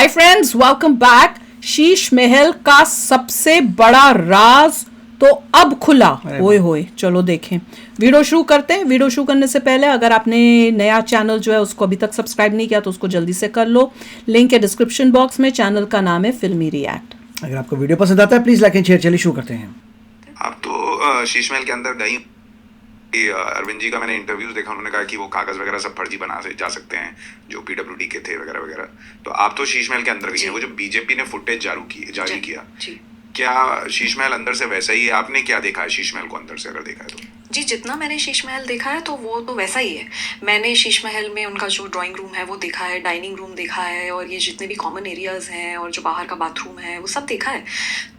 Hi friends, welcome back. Sheesh Mahal का सबसे बड़ा राज तो अब खुला। ओए होए, चलो देखें। वीडियो शुरू करते हैं। वीडियो शुरू करने से पहले अगर आपने नया चैनल जो है उसको अभी तक सब्सक्राइब नहीं किया तो उसको जल्दी से कर लो। लिंक है डिस्क्रिप्शन बॉक्स में। चैनल का नाम है फिल्मी रिएक्ट। अगर आपको वीडियो पसंद आता है प्लीज लाइक एंड शेयर। चलिए शुरू करते हैं। आप तो शीश महल के अंदर गई। अरविंद जी का मैंने इंटरव्यूज देखा, उन्होंने कहा कि वो कागज वगैरह सब फर्जी बना से जा सकते हैं जो पीडब्ल्यूडी के थे वगैरह वगैरह। तो आप तो शीश महल के अंदर गई हैं। वो जो बीजेपी ने फुटेज जारी किया, क्या शीश महल अंदर से वैसा ही है? आपने क्या देखा है शीश महल को अंदर से, अगर देखा है तो? जी, जितना मैंने शीश महल देखा है तो वो तो वैसा ही है। मैंने शीश महल में उनका जो ड्राइंग रूम है वो देखा है, डाइनिंग रूम देखा है, और ये जितने भी कॉमन एरियाज हैं और जो बाहर का बाथरूम है वो सब देखा है।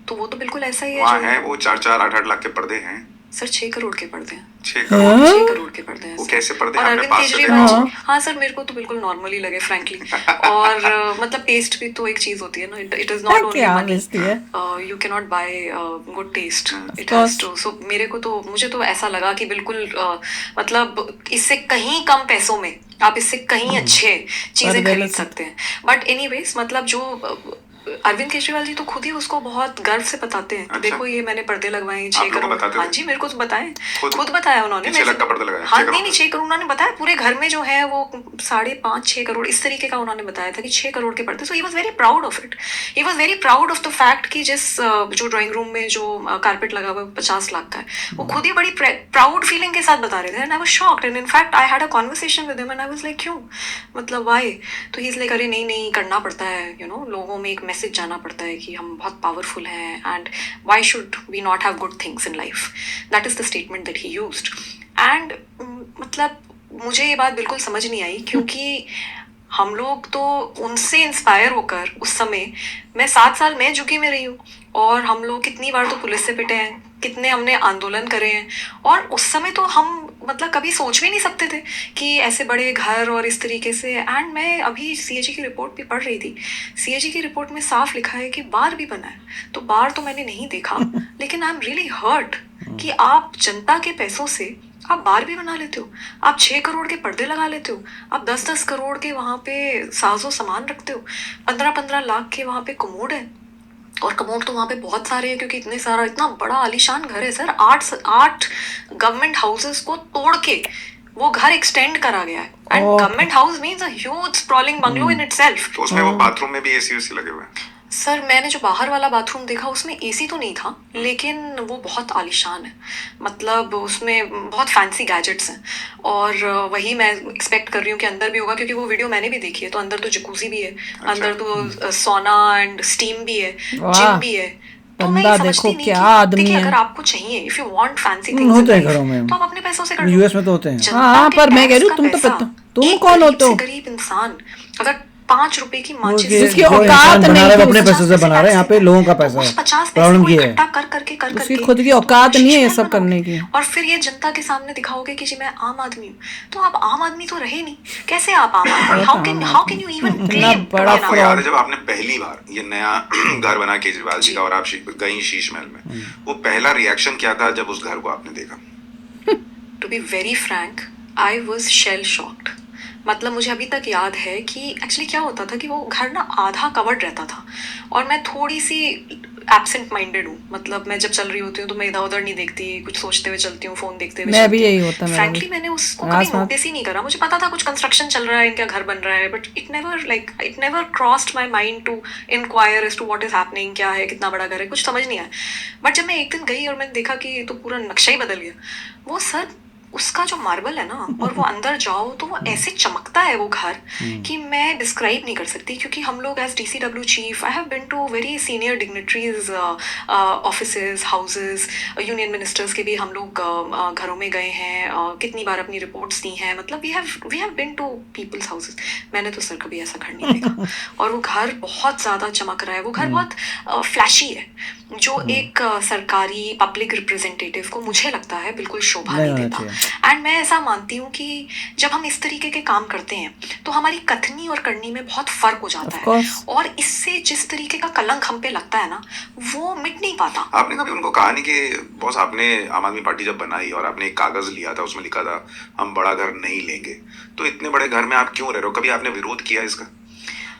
तो वो तो बिल्कुल ऐसा ही है। वहाँ है वो 4-4, 8-8 लाख के पर्दे हैं। सर 6 करोड़ के पर्दे हैं। 6 करोड़? 6 करोड़ के पर्दे हैं। वो कैसे पर्दे? और आपने अरविंद पास से केजरीवाल देखा? जी, हाँ सर, मेरे को तो बिल्कुल नॉर्मल ही लगे फ्रैंकली। और मतलब टेस्ट भी तो एक चीज होती है ना। It is not only money. You can not buy good taste, it has to. So मेरे को तो, मुझे तो ऐसा लगा कि बिल्कुल मतलब इससे कहीं कम पैसों में आप इससे कहीं अच्छे चीजें खरीद सकते हैं। बट एनीवेज, मतलब जो अरविंद केजरीवाल जी तो खुद ही उसको बहुत गर्व से बताते हैं। अच्छा। देखो ये मैंने पर्दे लगवाए 6 आप लोगों को करोड़। बताते हाँ थे? जी, मेरे को तो बताए, खुद बताया उन्होंने। 6 लाख का पर्दा लगाया? हाँ 6 नहीं, 6 करोड़ उन्होंने बताया। पूरे घर में जो है वो 5.5-6 करोड़ इस तरीके का उन्होंने बताया था कि 6 करोड़ के पर्दे। So he was very proud of it. He was very proud of the fact कि जिस जो ड्राइंग रूम में जो कारपेट लगा हुआ है 50 लाख का है, वो खुद ही बड़ी प्राउड फीलिंग के साथ बता रहे थे। And I was shocked. And in fact I had a conversation with him and I was like, क्यों, मतलब व्हाई? तो ही इज लाइक, अरे नहीं नहीं, करना पड़ता है, यू नो, लोगों में एक मैसेज जाना पड़ता है कि हम बहुत पावरफुल हैं and why should we not have good things in life. That is the statement that he used. And मतलब मुझे ये बात बिल्कुल समझ नहीं आई, क्योंकि हम लोग तो उनसे इंस्पायर होकर उस समय, मैं 7 साल मैं झुग्गी में रही हूँ, और हम लोग कितनी बार तो पुलिस से पिटे हैं, कितने हमने आंदोलन करे हैं, और उस समय तो हम मतलब कभी सोच भी नहीं सकते थे कि ऐसे बड़े घर और इस तरीके से। एंड मैं अभी सीएजी की रिपोर्ट भी पढ़ रही थी। सीएजी की रिपोर्ट में साफ लिखा है कि बार भी बना है। तो बार तो मैंने नहीं देखा, लेकिन आई एम रियली हर्ट कि आप जनता के पैसों से आप बार भी बना लेते हो, आप 6 करोड़ के पर्दे लगा लेते हो, आप 10-10 करोड़ के वहाँ पे साजो सामान रखते हो, 15-15 लाख के वहाँ पे कमोड है। और कमोड तो वहाँ पे बहुत सारे हैं, क्योंकि इतना बड़ा आलीशान घर है सर। 8 गवर्नमेंट हाउसेस को तोड़ के वो घर एक्सटेंड करा गया है। And government house means a huge sprawling bungalow in itself. तो उसमें वो बाथरूम में भी एसी वेसी लगे हुए हैं? सर मैंने जो बाहर वाला बाथरूम देखा उसमें एसी तो नहीं था, लेकिन वो बहुत आलीशान है। मतलब उसमें बहुत फैंसी गैजेट्स हैं, और वही मैं एक्सपेक्ट कर रही हूँ कि अंदर भी होगा, क्योंकि वो वीडियो मैंने भी देखी है। तो अंदर तो जकूजी भी है, अंदर तो सोना एंड स्टीम भी है, जिम भी है। तो मैं ये समझती नहीं कि देखिए, अगर आपको चाहिए, if you want fancy things होते हैं घरों में, तो आप अपने पैसों से कर लो। यूएस में तो होते हैं। हाँ, पर मैं कह रही हूँ तुम तो तुम कौन होते हो? गरीब इंसान अगर 5 रुपए की माचिस जिसकी औकात नहीं, अपने पैसे से बना रहे हैं, यहाँ पे लोगों का पैसा है। 50 प्रॉब्लम ये है, कर करके उसकी खुद की औकात नहीं है ये सब करने की। और फिर ये जनता के सामने दिखाओगे कि जी मैं आम आदमी हूँ। तो आप आम आदमी तो रहे नहीं, कैसे आप आम आदमी? How can you even claim? बड़ा आपको याद है जब आपने पहली बार ये नया घर बना केजरीवाल जी का और आप गई शीश महल में, वो पहला रिएक्शन क्या था जब उस घर को आपने देखा? To be very frank, I was shell shocked. मतलब मुझे अभी तक याद है कि एक्चुअली क्या होता था कि वो घर ना आधा कवर्ड रहता था, और मैं थोड़ी सी एब्सेंट माइंडेड हूँ। मतलब मैं जब चल रही होती हूँ तो मैं इधर उधर नहीं देखती, कुछ सोचते हुए चलती हूँ, फोन देखते हुए। मैं भी यही होता है। फ्रैंकली मैंने उसको कभी नोटिस ही नहीं करा। मुझे पता था कुछ कंस्ट्रक्शन चल रहा है, इनका घर बन रहा है, but it never crossed my mind to inquire as to what is happening, क्या है, कितना बड़ा घर है, कुछ समझ नहीं आया। बट जब मैं एक दिन गई और मैंने देखा कि तो पूरा नक्शा ही बदल गया। वो सर, उसका जो मार्बल है ना, और वो अंदर जाओ तो वो ऐसे चमकता है वो घर कि मैं डिस्क्राइब नहीं कर सकती। क्योंकि हम लोग as DCW chief, I have been to very senior dignitaries offices, houses, union ministers के भी हम लोग घरों में गए हैं, कितनी बार अपनी रिपोर्ट्स दी हैं। मतलब we have been to people's houses. मैंने तो सर कभी ऐसा घर नहीं देखा। और वो घर बहुत ज़्यादा चमक रहा है, वो घर बहुत फ्लैशी है, जो एक सरकारी पब्लिक रिप्रेजेंटेटिव को मुझे लगता है बिल्कुल शोभा नहीं देता। एंड मैं ऐसा मानती हूँ कि जब हम इस तरीके के काम करते हैं तो हमारी कथनी और करनी में बहुत फर्क हो जाता है, और इससे जिस तरीके का कलंक हम पे लगता है ना, वो मिट नहीं पाता। आपने कभी उनको कहा नहीं कि बॉस, आपने आम आदमी पार्टी जब बनाई और आपने एक कागज लिया था, उसमें लिखा था हम बड़ा घर नहीं लेंगे, तो इतने बड़े घर में आप क्यों रह रहे हो? कभी आपने विरोध किया इसका?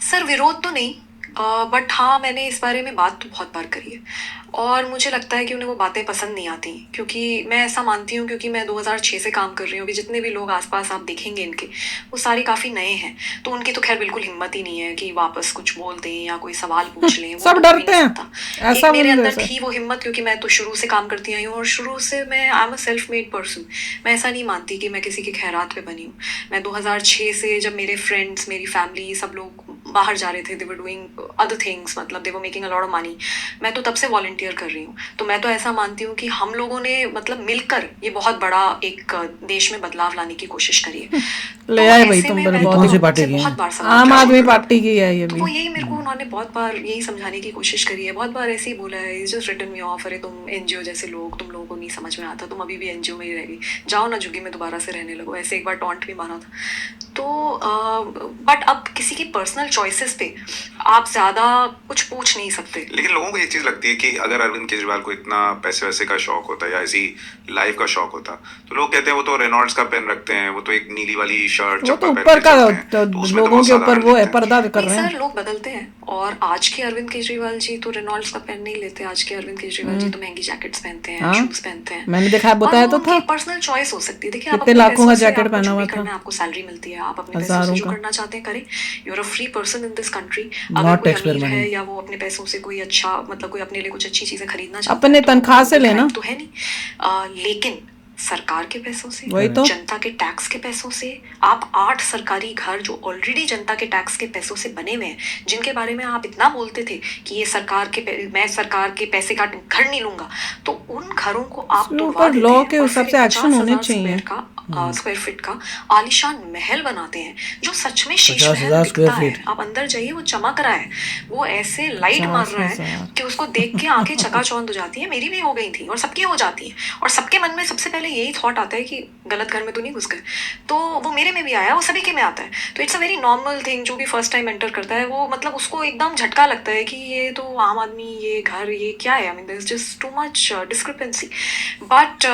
सर विरोध तो नहीं, बट हाँ, मैंने इस बारे में बात तो बहुत बार करी है और मुझे लगता है कि उन्हें वो बातें पसंद नहीं आती, क्योंकि मैं ऐसा मानती हूँ, क्योंकि मैं 2006 से काम कर रही हूँ। अभी जितने भी लोग आसपास आप देखेंगे इनके, वो सारे काफ़ी नए हैं, तो उनकी तो खैर बिल्कुल हिम्मत ही नहीं है कि वापस कुछ बोल दें या कोई सवाल पूछ लें। वो सब तो हो ही डरते नहीं हैं, सकता। ऐसा एक मेरे बोलने अंदर से। थी वो हिम्मत, क्योंकि मैं तो शुरू से काम करती आई हूँ और शुरू से मैं I am a self made person. मैं ऐसा नहीं मानती कि मैं किसी के खैरात पे बनी हूँ। मैं 2006 से, जब मेरे फ्रेंड्स, मेरी फैमिली, सब लोग बाहर जा रहे थे, they were doing other things, मतलब they were making a lot of money, मैं तो तब से वॉलंटियर कर रही हूँ। तो मैं तो ऐसा मानती हूँ कि हम लोगों ने मतलब मिलकर ये बहुत बड़ा एक देश में बदलाव लाने की कोशिश करी है। ले तो आए भाई ऐसे तुम में बड़े मैं ये तो कौन सी बहुत। पार्टी उनसे की बहुत है? बार सवाल आम किया आदमी है। पार्टी की है ये तो भी। वो यही मेरे को उन्होंने बहुत बार यही समझाने की कोशिश करी है, बहुत बार ऐसे ही बोला है, is just written me off, अरे तुम एनजीओ जैसे लोग, तुम लोगों को नहीं समझ में आता, तुम अभी भी एनजीओ में ही रहेगी, जाओ ना झुग्गी में दोबारा से रहने लगो। ऐसे एक बार टॉन्ट भी मारा था। तो बट अब किसी की पर्सनल चॉइसेस पे आप ज्यादा कुछ पूछ नहीं सकते। लेकिन लोगों को ये चीज लगती है कि अगर अरविंद केजरीवाल को इतना पैसे वैसे का शौक होता या ऐसी लाइफ का शौक होता, तो लोग कहते हैं वो तो रेनॉल्ड्स का पेन रखते हैं, वो तो एक नीली वाली शर्ट वो तो चप्पल पहन ऊपर के का चलते हैं, तो तो उसमें तो लोगों बहुत के ऊपर साधारण वो है, दिखते हैं। पर्दा कर नहीं रहे हैं। सर, लोग बदलते हैं और आज के अरविंद केजरीवाल जी तो रेनॉल्ड्स का पेन नहीं लेते। आज के अरविंद केजरीवाल जी तो महंगी जैकेट्स पहनते हैं, हाँ, शूज पहनते हैं। मैंने देखा, और बताया वो तो उनकी था। पर्सनल चॉइस हो सकती है। देखिए, आप कितने अपने लाखों का पैसों से जैकेट आपको पहना जो हुआ भी था, करना है, आपको सैलरी मिलती है, आप अपने पैसों से हजारों जो का। करना चाहते हैं करें। You are a free person in this country. अगर नॉट कोई टैक्स पेयर अमीर मनी। है या वो अपने पैसों से कोई अच्छा, मतलब कोई अपने लिए कुछ अच्छी चीजें खरीदना चाहता अपने है, तो तनख्वाह से कोई लेना। crime तो है नहीं। लेकिन सरकार के पैसों से, वही तो। जनता के टैक्स के पैसों से, आप 8 सरकारी घर जो ऑलरेडी जनता के टैक्स के पैसों से बने हुए हैं, जिनके बारे में आप इतना बोलते थे कि ये सरकार के मैं सरकार के पैसे का घर नहीं लूंगा, तो उन घरों को आप इसके तुड़वा ऊपर देते लॉ हैं के और हिसाब फिर से एक एक्शन होने 50,000 चाहिए। स्क्वायर फीट का आलीशान महल बनाते हैं, जो सच में शीश 50,000 महल स्क्वायर दिखता है। फीट। आप अंदर जाइए, वो चमक रहा है, वो ऐसे लाइट मार रहा है 50,000। कि उसको देख के आंखें चकाचौंध हो जाती है। मेरी भी हो गई थी और सबकी हो जाती है, और सबके मन में सबसे पहले यही थॉट आता है कि गलत घर में तो नहीं घुस गए। तो वो मेरे में भी आया, वो सभी के में आता है। तो it's a very normal thing. जो भी फर्स्ट टाइम एंटर करता है, वो मतलब उसको एकदम झटका लगता है कि ये तो आम आदमी, ये घर, ये क्या है। I mean there is just too much discrepancy. But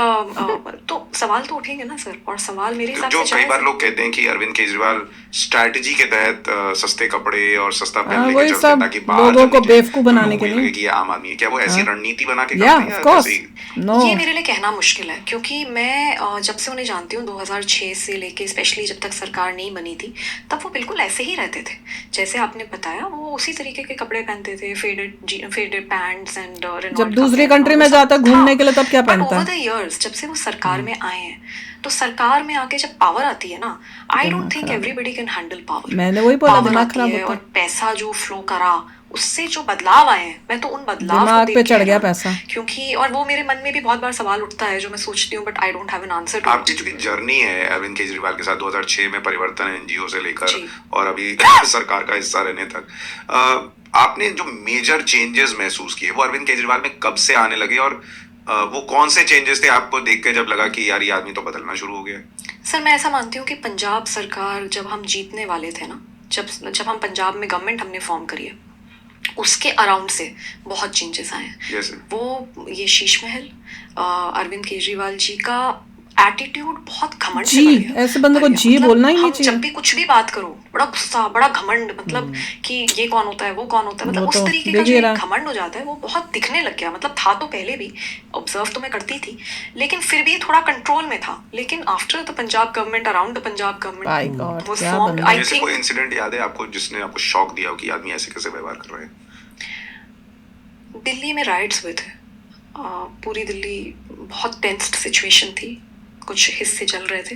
तो सवाल तो उठेंगे ना सर, और सवाल मेरे हिसाब जो से कई जायज बार है। लोग कहते हैं कि अरविंद केजरीवाल स्ट्रैटेजी के तहत सस्ते कपड़े और सस्ता पेन हाँ, लेके वही चलते हैं सब ताकि बाहर लोगों जब को निकले बेवकूफ तो बनाने लोगों के को ये लगे लिए। कि ये आम आदमी है। क्या वो ऐसी हाँ, रणनीति बना के या करते हैं ऑफ या कोर्स। वैसे ही? नो, ये मेरे लिए कहना मुश्किल है, क्योंकि मैं जब से उन्हें जानती हूँ 2006 से लेके, स्पेशली जब तक सरकार नहीं बनी थी, तब वो बिल्कुल ऐसे ही रहते थे जैसे आपने बताया। वो उसी तरीके के कपड़े पहनते थे, फेडेड पैंट्स एंड जब दूसरी कंट्री में जाता है घूमने के लिए तब क्या पहनता ओवर है? द इयर्स, जब से वो सरकार में आए हैं, तो सरकार में आके जब पावर आती है ना, आई दिमाग डोंट थिंक खराब। Everybody can handle power. मैंने वही बोला, पावर दिमाग आती खराब है होता और है। पैसा जो फ्लो करा, उससे जो बदलाव आए हैं, मैं तो उन बदलाव को दिमाग देख पे के चढ़ गया हैरान हूँ। पैसा। क्योंकि और वो मेरे मन में भी बहुत बार सवाल उठता है जो मैं सोचती हूँ, but I don't have an answer to आपकी चूंकि जर्नी है अरविंद केजरीवाल के साथ 2006 में परिवर्तन एनजीओ से लेकर जी। और अभी सरकार का हिस्सा रहने तक, आपने जो मेजर चेंजेस महसूस किए वो अरविंद केजरीवाल में कब से आने लगे, और वो कौन से चेंजेस थे आपको देख के जब लगा कि यार ये आदमी तो बदलना शुरू हो गया? सर, मैं ऐसा मानती हूँ कि पंजाब सरकार, जब हम जीतने वाले थे ना, जब हम पंजाब में गवर्नमेंट हमने फॉर्म करी है, उसके अराउंड से बहुत चेंजेस आए हैं। जैसे वो ये शीश महल, अरविंद केजरीवाल जी का एटीट्यूड बहुत घमंड से जी, भर गया, ऐसे बंदे को भर गया। जी मतलब बोलना ही नहीं हम चाहिए। जब भी कुछ भी बात करो, बड़ा गुस्सा, बड़ा घमंड, मतलब कि ये कौन होता है, वो कौन होता है, मतलब वो उस तो तरीके का दिख जो ही एक रहा। घमंड हो जाता है, वो बहुत दिखने लग गया। मतलब था तो पहले भी, ऑब्जर्व तो मैं करती थी, लेकिन फिर भी थोड़ा कंट्रोल में था। लेकिन after the Punjab government, around the Punjab by government God, was क्या फॉर्म्ड, बंदा। आई जैसे कोई थिंक। इंसिडेंट याद है आपको जिसने आपको शॉक दिया हो कि आदमी ऐसे कैसे व्यवहार कर रहे हैं? दिल्ली में राइट्स हुए थे। पूरी दिल्ली बहुत टेंस्ड सिचुएशन थी, कुछ हिस्से चल रहे थे,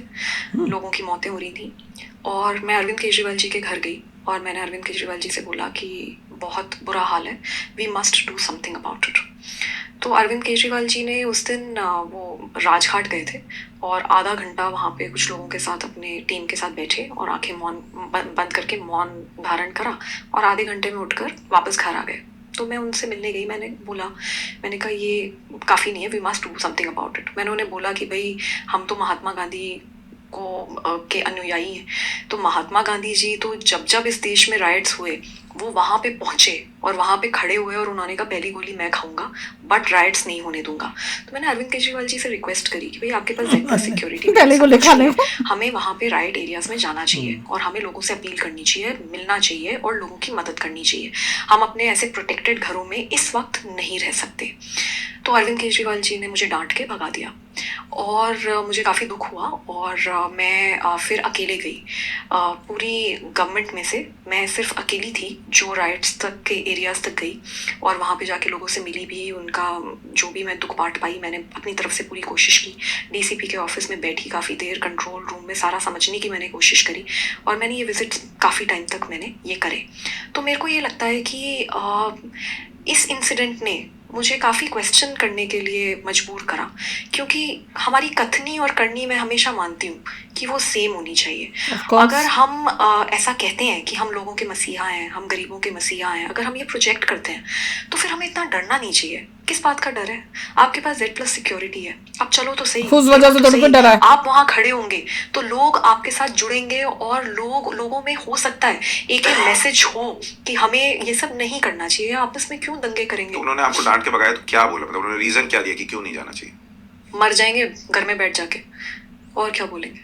लोगों की मौतें हो रही थी, और मैं अरविंद केजरीवाल जी के घर गई और मैंने अरविंद केजरीवाल जी से बोला कि बहुत बुरा हाल है, we must do something about it. तो अरविंद केजरीवाल जी ने उस दिन वो राजघाट गए थे और आधा घंटा वहाँ पे कुछ लोगों के साथ, अपने टीम के साथ बैठे और आंखें मौन बंद करके मौन धारण करा, और आधे घंटे में उठकर वापस घर आ गए। तो मैं उनसे मिलने गई, मैंने कहा ये काफ़ी नहीं है, we must do something about it. मैंने उन्हें बोला कि भाई, हम तो महात्मा गांधी को के अनुयायी हैं, तो महात्मा गांधी जी तो जब जब इस देश में राइट्स हुए, वो वहां पे पहुंचे और वहां पे खड़े हुए और उन्होंने कहा पहली गोली मैं खाऊंगा बट राइट्स नहीं होने दूंगा। तो मैंने अरविंद केजरीवाल जी से रिक्वेस्ट करी कि भाई आपके पास Z+ सिक्योरिटी पहली गोली खाने को। हमें वहां पे राइट एरियाज में जाना चाहिए और हमें लोगों से अपील करनी चाहिए, मिलना चाहिए और लोगों की मदद करनी चाहिए। हम अपने ऐसे प्रोटेक्टेड घरों में इस वक्त नहीं रह सकते। तो अरविंद केजरीवाल जी ने मुझे डांट के भगा दिया और मुझे काफ़ी दुख हुआ और मैं फिर अकेले गई। पूरी गवर्नमेंट में से मैं सिर्फ अकेली थी जो राइट्स तक के एरियाज तक गई और वहाँ पे जाके लोगों से मिली भी, उनका जो भी मैं दुख बांट पाई मैंने अपनी तरफ से पूरी कोशिश की। डीसीपी के ऑफिस में बैठी काफ़ी देर, कंट्रोल रूम में सारा समझने की मैंने कोशिश करी और मैंने ये विजिट काफ़ी टाइम तक मैंने ये करे। तो मेरे को ये लगता है कि इस इंसिडेंट ने मुझे काफ़ी क्वेश्चन करने के लिए मजबूर करा, क्योंकि हमारी कथनी और करनी मैं हमेशा मानती हूँ कि वो सेम होनी चाहिए। अगर हम ऐसा कहते हैं कि हम लोगों के मसीहा हैं, हम गरीबों के मसीहा हैं, अगर हम ये प्रोजेक्ट करते हैं तो फिर हमें इतना डरना नहीं चाहिए। किस बात का डर है? आपके पास Z+ सिक्योरिटी है, आप चलो तो सही, उस वजह से तो डरा है। आप वहाँ खड़े होंगे तो लोग आपके साथ जुड़ेंगे और लोगों में हो सकता है एक मैसेज हो कि हमें ये सब नहीं करना चाहिए, आपस में क्यों दंगे करेंगे। तो उन्होंने आपको डांट के भगाया तो क्या बोला, मतलब उन्होंने रीजन क्या दिया कि क्यों नहीं जाना चाहिए? मर जाएंगे घर में बैठ जाके, और क्या बोलेंगे।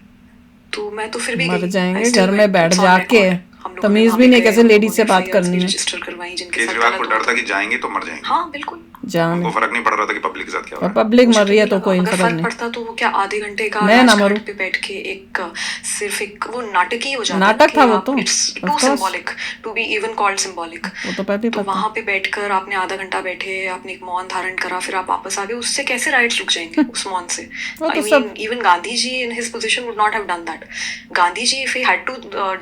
तो मैं तो फिर भी मर गई। जाएंगे I still घर में went. बैठ It's on जाके, record. हम लोगों ने तमीज वहाँ भी पे नहीं गए, कैसे हम लेडीज लोगों से ने बात FIRs करनी भी है। रजिस्टर करवाई जिनके साथ केजरीवाल को गलत डर हुआ। था कि जाएंगे तो मर जाएंगे, हाँ बिल्कुल। जान उनको फर्क नहीं पड़ रहा था कि पब्लिक के साथ क्या हो और रहा है। पब्लिक मुझे मर रही है नहीं तो लगा। कोई अगर फर्क फर्क नहीं। पड़ता तो वो क्या आधे घंटे का मैं ना राजघाट मरूं। पे बैठ के एक सिर्फ एक वो नाटक ही हो जाता नाटक कि था वो आप- तो, it's of too course। symbolic to be even called symbolic। वो तो पहले तो पता। वहां पे बैठकर आपने आधा घंटा बैठे, आपने एक मौन धारण करा, फिर आप वापस आ गए, उससे कैसे राइट्स रुक जाएंगे उस मौन से? वो आई तो सब- mean even Gandhi ji in his position would not have done that. Gandhi ji if he had to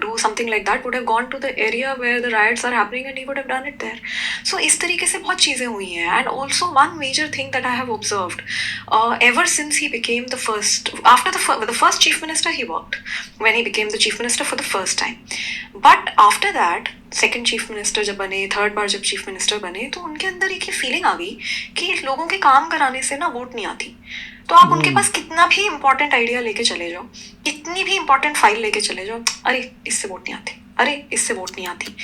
do something like that would have gone to the area where the riots are happening and he would have done it there। So इस तरीके से बहुत चीजें हुई हैं। and also one major thing that I have observed ever since he became the first, after the first chief minister he worked, when he became the chief minister for the first time, but after that second chief minister जब बने, third बार जब chief minister बने, तो उनके अंदर एक ये feeling आ गई कि लोगों के काम कराने से ना वोट नहीं आती। तो आप उनके पास कितना भी इंपॉर्टेंट आइडिया लेके चले जाओ, कितनी भी इंपॉर्टेंट फाइल लेके चले जाओ, अरे इससे वोट नहीं आती, अरे इससे वोट नहीं आती।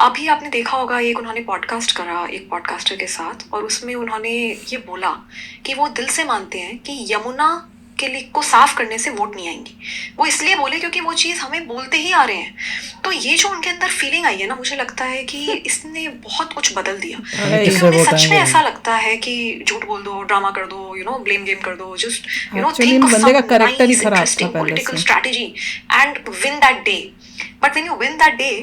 अभी आपने देखा होगा एक उन्होंने पॉडकास्ट करा एक पॉडकास्टर के साथ, और उसमें उन्होंने ये बोला कि वो दिल से मानते हैं कि यमुना के लिए को साफ करने से वोट नहीं आएंगी। वो इसलिए बोले क्योंकि वो चीज़ हमें बोलते ही आ रहे हैं। तो ये जो उनके अंदर फीलिंग आई है ना, मुझे लगता है कि इसने बहुत कुछ बदल दिया। क्योंकि उन्हें सच में ऐसा लगता है कि झूठ बोल दो, ड्रामा कर दो, ब्लेम गेम कर दो, जस्ट Actually, think of बंदे का some character ही nice, खराब था interesting पहले political से। strategy and win that day। But when you win that day,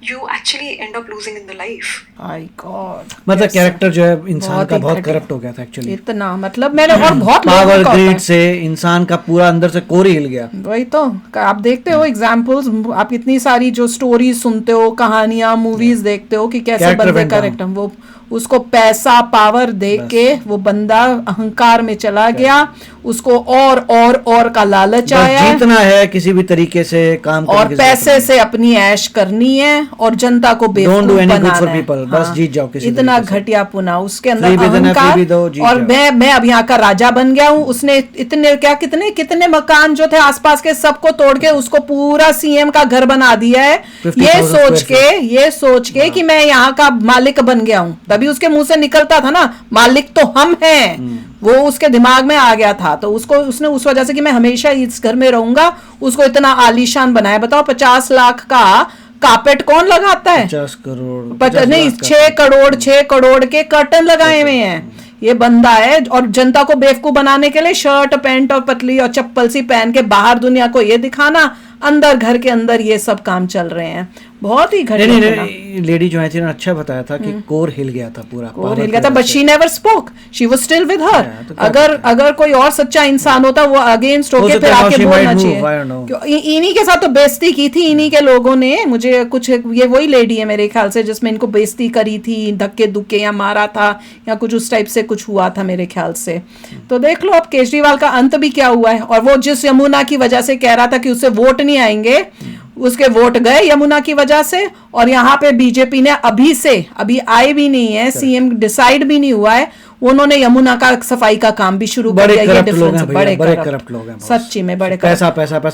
you actually end up losing in the life। My God। मतलब character जो है इंसान का ही बहुत घटिया। करप्ट हो गया था एक्चुअली। इतना मतलब मैंने और बहुत लोगों पावर का होता ग्रीड है। से इंसान का पूरा अंदर से कोर ही हिल गया। वही तो आप देखते हो एग्जाम्पल्स, आप इतनी सारी जो स्टोरीज सुनते हो, कहानियां, मूवीज देखते हो कि कैसे Character बंदे went का down। कैरेक्टर, वो उसको पैसा पावर दे के वो बंदा अहंकार में चला गया, उसको और का लालच बस आया है, जीतना है किसी भी तरीके से, काम करने और की पैसे जरूरत से अपनी ऐश करनी है और जनता को Don't do बेवकूफ any good बनाना for है। people, बस जीत जाओ किसी इतना तरीके से। घटिया पुना उसके अंदर Free भी देना, अहंकार, free भी दो, जीत और जाओ। मैं अब यहाँ का राजा बन गया हूँ। उसने इतने कितने मकान जो थे आसपास के सबको तोड़ के उसको पूरा सीएम का घर बना दिया है, 50,000 ये सोच के कि मैं यहाँ का मालिक बन गया हूँ। तभी उसके मुंह से निकलता था ना, मालिक तो हम हैं। वो उसके दिमाग में आ गया था, तो उसने उस वजह से कि मैं हमेशा इस घर में रहूंगा, उसको इतना आलीशान बनाया। बताओ 50 लाख का कारपेट कौन लगाता है? 50 करोड़ नहीं, 6 करोड़ के कर्टन लगाए हुए हैं। ये बंदा है, और जनता को बेवकूफ बनाने के लिए शर्ट पैंट और पतली और चप्पल सी पहन के बाहर दुनिया को ये दिखाना, अंदर घर के अंदर ये सब काम चल रहे हैं। बहुत ही घटिया। नहीं, लेडी जो है थी अच्छा बताया था कि कोर हिल गया था पूरा, कोर हिल गया था, but she never spoke, she was still with her. तो क्या अगर कोई और सच्चा इंसान होता वो अगेंस्ट होके फिर आके बोलना चाहिए। इन्हीं के साथ तो बेइज्जती की थी इन्हीं के लोगों ने। मुझे कुछ ये वही लेडी है मेरे ख्याल से जिसमें इनको बेइज्जती करी थी, धक्के दुक्के या मारा था या कुछ उस टाइप से कुछ हुआ था मेरे ख्याल से। तो देख लो अब केजरीवाल का अंत भी क्या हुआ है। और वो जिस यमुना की वजह से कह रहा था कि उससे वोट नहीं आएंगे, उसके वोट गए यमुना की वजह से। और यहाँ पे बीजेपी ने अभी आए भी नहीं है, सीएम डिसाइड भी नहीं हुआ है, उन्होंने यमुना का सफाई का काम भी शुरू कर दिया। ये डिफरेंस, बड़े करप्ट लोग हैं सच्ची में, बड़े पैसा।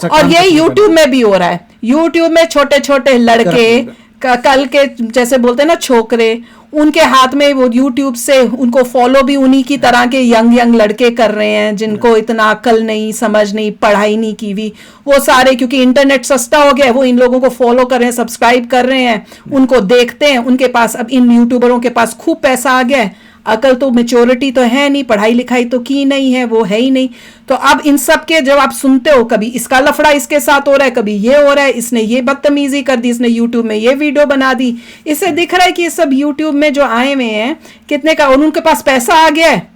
और ये यूट्यूब में भी हो रहा है। यूट्यूब में छोटे छोटे लड़के कल के जैसे बोलते हैं ना छोकरे, उनके हाथ में वो यूट्यूब से उनको फॉलो भी उन्हीं की तरह के यंग लड़के कर रहे हैं जिनको इतना अकल नहीं, समझ नहीं, पढ़ाई नहीं की हुई, वो सारे क्योंकि इंटरनेट सस्ता हो गया है, वो इन लोगों को फॉलो कर रहे हैं, सब्सक्राइब कर रहे हैं, उनको देखते हैं, उनके पास अब इन यूट्यूबरों के पास खूब पैसा आ गया है, अकल तो मेच्योरिटी तो है नहीं, पढ़ाई लिखाई तो की नहीं है, वो है ही नहीं। तो अब इन सब के जब आप सुनते हो, कभी इसका लफड़ा इसके साथ हो रहा है, कभी ये हो रहा है, इसने ये बदतमीजी कर दी, इसने यूट्यूब में ये वीडियो बना दी, इससे दिख रहा है कि ये सब यूट्यूब में जो आए हुए हैं कितने का, और उनके पास पैसा आ गया है,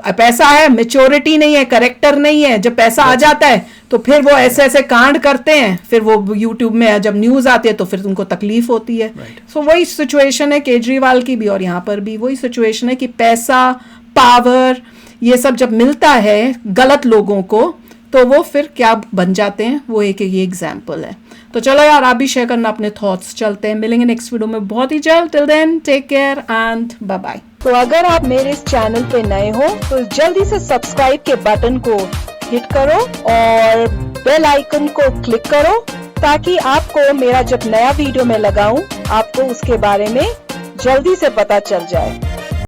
पैसा है, मेच्योरिटी नहीं है, करेक्टर नहीं है। जब पैसा आ जाता है तो फिर वो ऐसे ऐसे कांड करते हैं, फिर वो यूट्यूब में जब न्यूज आती है तो फिर उनको तकलीफ होती है। सो वही सिचुएशन है केजरीवाल की भी, और यहाँ पर भी वही सिचुएशन है कि पैसा, पावर, ये सब जब मिलता है गलत लोगों को तो वो फिर क्या बन जाते हैं, वो एक ये एग्जाम्पल है। तो चलो यार, आप भी शेयर करना अपने थॉट्स। चलते हैं, मिलेंगे नेक्स्ट वीडियो में बहुत ही जल्द। Till then take care and bye bye. तो अगर आप मेरे इस चैनल पे नए हो तो जल्दी से सब्सक्राइब के बटन को हिट करो और बेल आइकन को क्लिक करो ताकि आपको मेरा जब नया वीडियो मैं लगाऊं आपको उसके बारे में जल्दी से पता चल जाए।